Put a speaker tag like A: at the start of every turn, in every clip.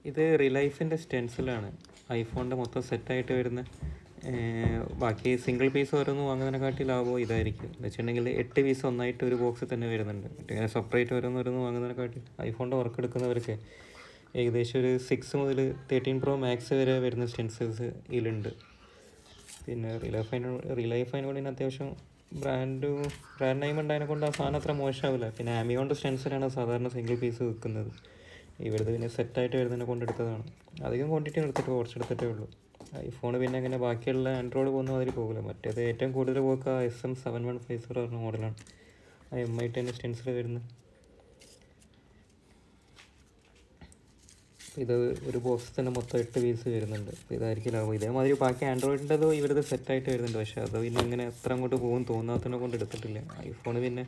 A: ഇത് റിലൈഫിൻ്റെ സ്റ്റെൻസിലാണ്. ഐഫോണിൻ്റെ മൊത്തം സെറ്റായിട്ട് വരുന്ന. ബാക്കി സിംഗിൾ പീസ് ഓരോന്ന് വാങ്ങുന്നതിനെക്കാട്ടി ലാഭം ഇതായിരിക്കും. എന്ന് വെച്ചിട്ടുണ്ടെങ്കിൽ 8 പീസ് ഒന്നായിട്ട് ഒരു ബോക്സിൽ തന്നെ വരുന്നുണ്ട്. ഇങ്ങനെ സെപ്പറേറ്റ് ഓരോന്ന് വാങ്ങുന്നതിനെക്കാട്ടി ഐഫോണിൻ്റെ വർക്ക് എടുക്കുന്നവർക്ക് ഏകദേശം ഒരു 6 മുതൽ 13 Pro Max വരെ വരുന്ന സ്റ്റെൻസിൽസ് ഇതിലുണ്ട്. പിന്നെ റിലൈഫ് അതിനോട് അത്യാവശ്യം ബ്രാൻഡ് നെയിം ഉണ്ടായതിനെ കൊണ്ട് ആ സാധനം അത്ര മോശമാവില്ല. പിന്നെ ആമിയോണ്ട് സ്റ്റെൻസിലാണ് സാധാരണ സിംഗിൾ പീസ് വിൽക്കുന്നത്. ഇവിടുത്തെ പിന്നെ സെറ്റായിട്ട് വരുന്നതിനെ കൊണ്ടെടുത്തതാണ്. അധികം ക്വാണ്ടിറ്റി കുറച്ചെടുത്തിട്ടേ ഉള്ളൂ. ഐഫോൺ പിന്നെ അങ്ങനെ ബാക്കിയുള്ള ആൻഡ്രോയിഡ് പോകുന്ന മാതിരി പോകില്ല. മറ്റേത് ഏറ്റവും കൂടുതൽ പോക്കുക SM7150 പറഞ്ഞ മോഡലാണ്. ആ MI10 സ്റ്റെൻസിൽ വരുന്നത്. ഇത് ഒരു ബോക്സിൽ തന്നെ മൊത്തം 8 പീസ് വരുന്നുണ്ട്. അപ്പോൾ ഇതായിരിക്കും ലാഭം. ഇതേമാതിരി ബാക്കി ആൻഡ്രോയിഡിൻ്റെതോ ഇവരത് സെറ്റായിട്ട് വരുന്നുണ്ട്. പക്ഷേ അത് പിന്നെ അങ്ങനെ എത്ര അങ്ങോട്ട് പോകും തോന്നാത്തതിനെ കൊണ്ട് എടുത്തിട്ടില്ല. ഐഫോൺ പിന്നെ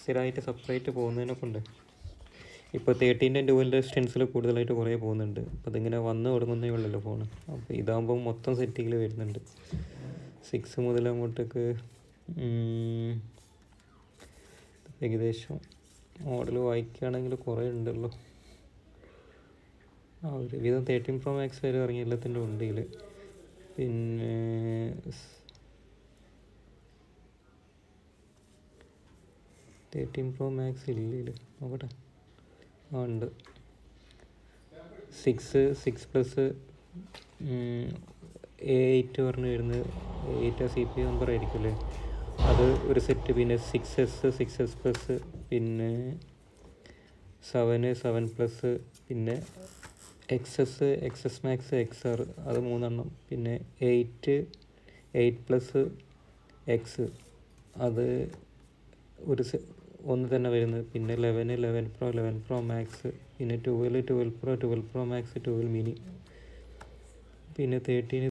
A: സ്ഥിരമായിട്ട് സെപ്പറേറ്റ് പോകുന്നതിനെ കൊണ്ട് ഇപ്പോൾ 13ൻ്റെ ഡുവലിൻ്റെ സ്റ്റെൻസിൽ കൂടുതലായിട്ട് കുറേ പോകുന്നുണ്ട്. അപ്പോൾ അതിങ്ങനെ വന്ന് തുടങ്ങുന്നേ ഉള്ളല്ലോ ഫോൺ. അപ്പോൾ ഇതാകുമ്പോൾ മൊത്തം സെറ്റിങ്ങിൽ വരുന്നുണ്ട്. 6 മുതൽ അങ്ങോട്ടേക്ക് ഏകദേശം മോഡൽ വായിക്കുകയാണെങ്കിൽ കുറേ ഉണ്ടല്ലോ. ഒരു വിധം 13 Pro Max വരെ ഇറങ്ങി എല്ലാത്തിൻ്റെ ഉണ്ട് ഇതിൽ. പിന്നെ 13 Pro Max ഇല്ല നോക്കട്ടെ. ഉണ്ട് 6 പ്ലസ് A8 പറഞ്ഞ് വരുന്നത്. 8 CPU നമ്പർ ആയിരിക്കുമല്ലേ അത് ഒരു സെറ്റ്. പിന്നെ 6S 6S പ്ലസ്, പിന്നെ 7 പ്ലസ്, പിന്നെ XS Max XR അത് 3 പിന്നെ 8 പ്ലസ് X അത് ഒരു ഒന്ന് തന്നെ വരുന്നത്. പിന്നെ 11 Pro Max, പിന്നെ 12 Pro Max, 12 mini, പിന്നെ 13